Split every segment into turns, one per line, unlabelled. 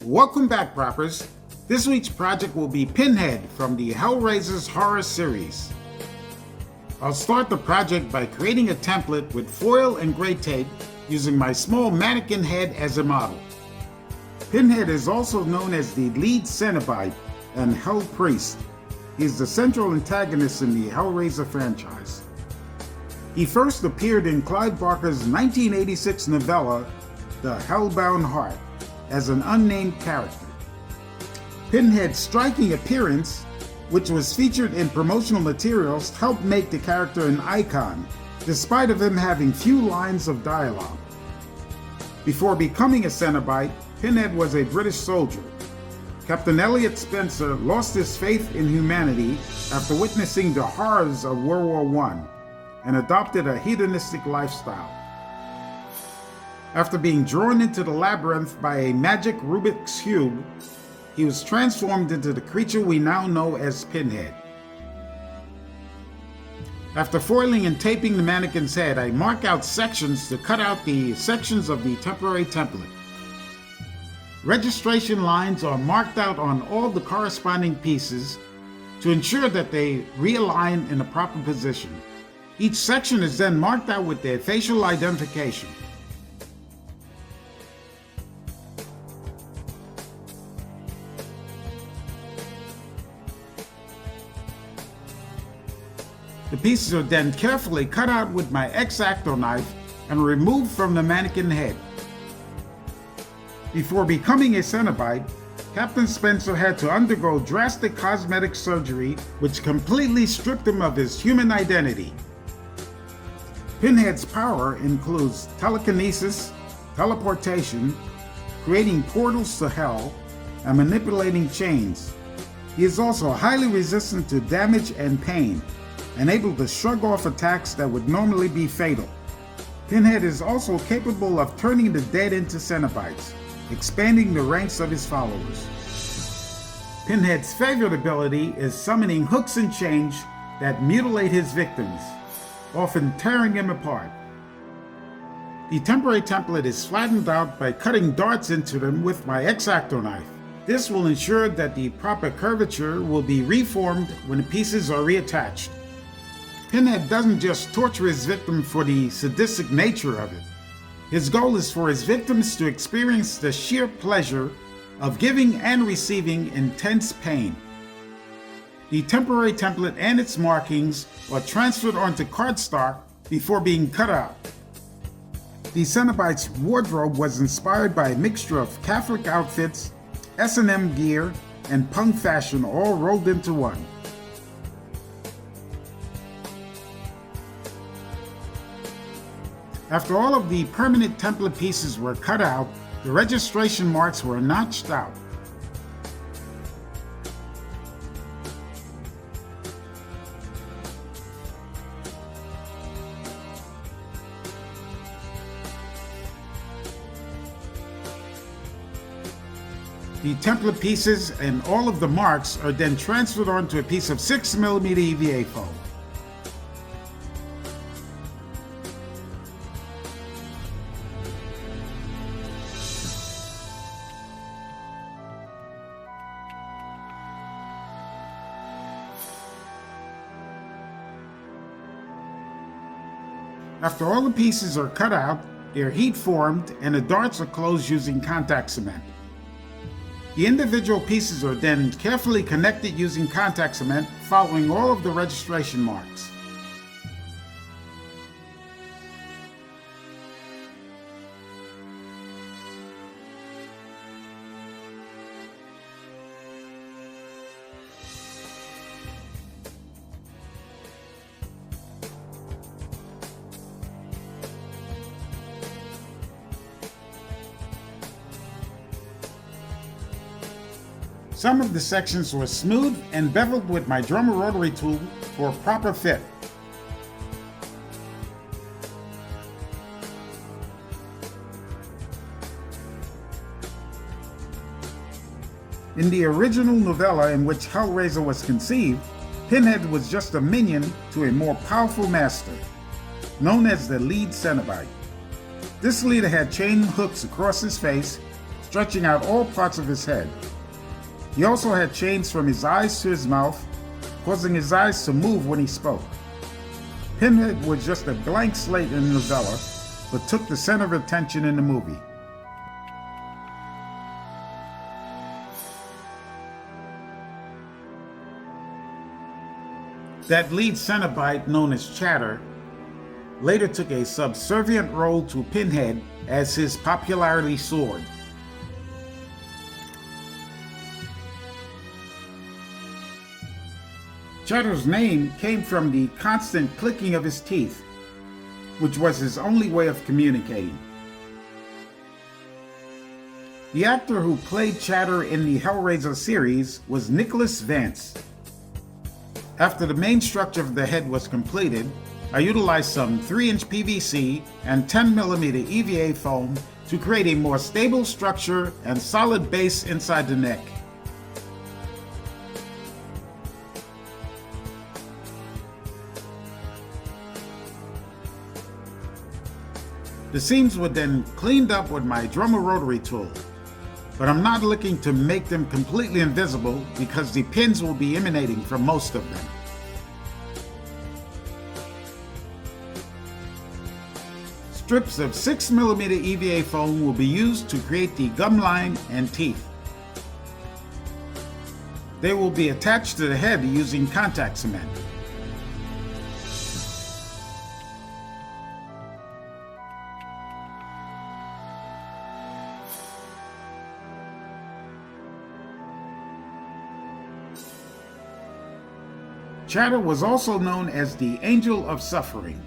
Welcome back, Proppers. This week's project will be Pinhead from the Hellraiser's horror series. I'll start the project by creating a template with foil and gray tape using my small mannequin head as a model. Pinhead is also known as the lead Cenobite and Hell Priest. He is the central antagonist in the Hellraiser franchise. He first appeared in Clive Barker's 1986 novella, The Hellbound Heart, as an unnamed character. Pinhead's striking appearance, which was featured in promotional materials, helped make the character an icon, despite of him having few lines of dialogue. Before becoming a Cenobite, Pinhead was a British soldier. Captain Elliot Spencer lost his faith in humanity after witnessing the horrors of World War I and adopted a hedonistic lifestyle. After being drawn into the labyrinth by a magic Rubik's Cube, he was transformed into the creature we now know as Pinhead. After foiling and taping the mannequin's head, I mark out sections to cut out the sections of the temporary template. Registration lines are marked out on all the corresponding pieces to ensure that they realign in the proper position. Each section is then marked out with their facial identification. The pieces are then carefully cut out with my X-Acto knife and removed from the mannequin head. Before becoming a Cenobite, Captain Spencer had to undergo drastic cosmetic surgery which completely stripped him of his human identity. Pinhead's power includes telekinesis, teleportation, creating portals to hell, and manipulating chains. He is also highly resistant to damage and pain, and able to shrug off attacks that would normally be fatal. Pinhead is also capable of turning the dead into Cenobites, expanding the ranks of his followers. Pinhead's favorite ability is summoning hooks and chains that mutilate his victims, often tearing him apart. The temporary template is flattened out by cutting darts into them with my X-Acto knife. This will ensure that the proper curvature will be reformed when the pieces are reattached. Pinhead doesn't just torture his victim for the sadistic nature of it. His goal is for his victims to experience the sheer pleasure of giving and receiving intense pain. The temporary template and its markings are transferred onto cardstock before being cut out. The Cenobite's wardrobe was inspired by a mixture of Catholic outfits, S&M gear, and punk fashion all rolled into one. After all of the permanent template pieces were cut out, the registration marks were notched out. The template pieces and all of the marks are then transferred onto a piece of 6mm EVA foam. After all the pieces are cut out, they are heat formed and the darts are closed using contact cement. The individual pieces are then carefully connected using contact cement, following all of the registration marks. Some of the sections were smoothed and beveled with my drummer rotary tool for a proper fit. In the original novella in which Hellraiser was conceived, Pinhead was just a minion to a more powerful master, known as the lead Cenobite. This leader had chain hooks across his face, stretching out all parts of his head. He also had chains from his eyes to his mouth, causing his eyes to move when he spoke. Pinhead was just a blank slate in the novella, but took the center of attention in the movie. That lead Cenobite, known as Chatter, later took a subservient role to Pinhead as his popularity soared. Chatter's name came from the constant clicking of his teeth, which was his only way of communicating. The actor who played Chatter in the Hellraiser series was Nicholas Vance. After the main structure of the head was completed, I utilized some 3-inch PVC and 10mm EVA foam to create a more stable structure and solid base inside the neck. The seams were then cleaned up with my Dremel rotary tool, but I'm not looking to make them completely invisible because the pins will be emanating from most of them. Strips of 6mm EVA foam will be used to create the gum line and teeth. They will be attached to the head using contact cement. Chatter was also known as the Angel of Suffering.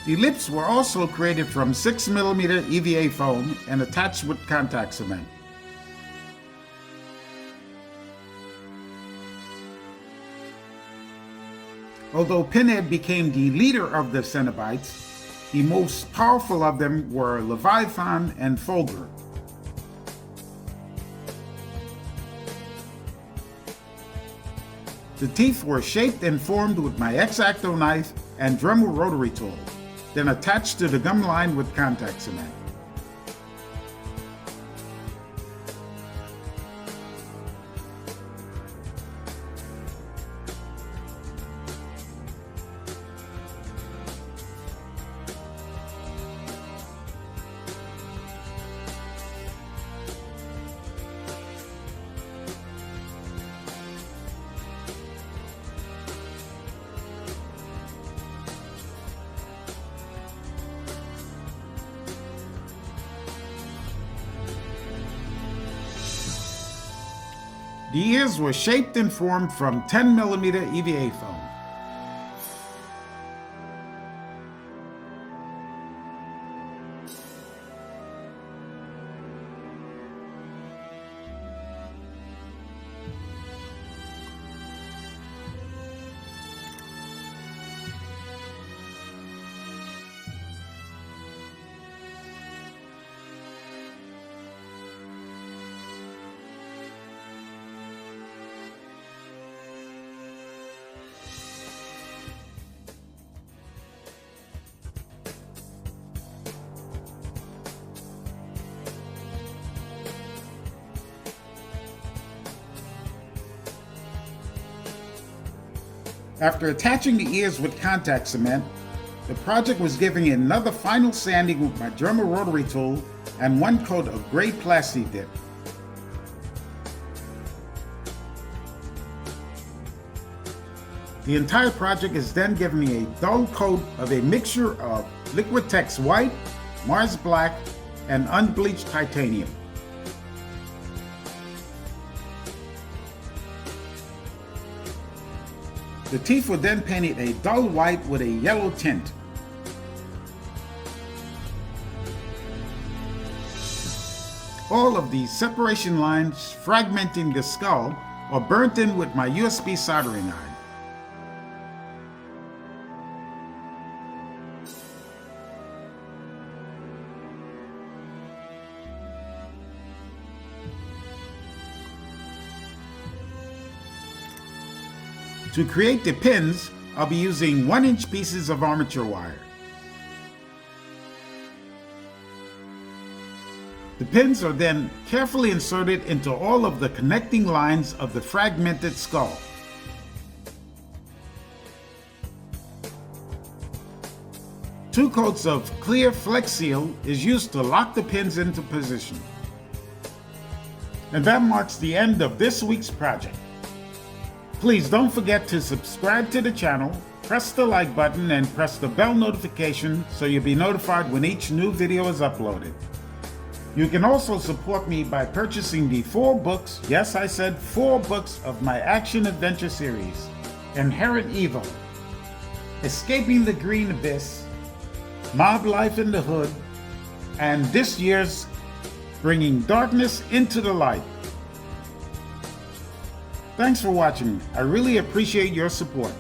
The lips were also created from 6mm EVA foam and attached with contact cement. Although Pinhead became the leader of the Cenobites, the most powerful of them were Leviathan and Fulgur. The teeth were shaped and formed with my X-Acto knife and Dremel rotary tool, then attached to the gum line with contact cement. The ears were shaped and formed from 10mm EVA foam. After attaching the ears with contact cement, the project was given another final sanding with my Dremel rotary tool and one coat of gray plasti dip. The entire project is then given a dull coat of a mixture of Liquitex white, Mars black, and unbleached titanium. The teeth were then painted a dull white with a yellow tint. All of the separation lines fragmenting the skull are burnt in with my USB soldering iron. To create the pins, I'll be using 1-inch pieces of armature wire. The pins are then carefully inserted into all of the connecting lines of the fragmented skull. Two coats of clear Flex Seal is used to lock the pins into position. And that marks the end of this week's project. Please don't forget to subscribe to the channel, press the like button, and press the bell notification so you'll be notified when each new video is uploaded. You can also support me by purchasing the 4 books, yes I said 4 books of my action-adventure series: Inherent Evil, Escaping the Green Abyss, Mob Life in the Hood, and this year's Bringing Darkness into the Light. Thanks for watching. I really appreciate your support.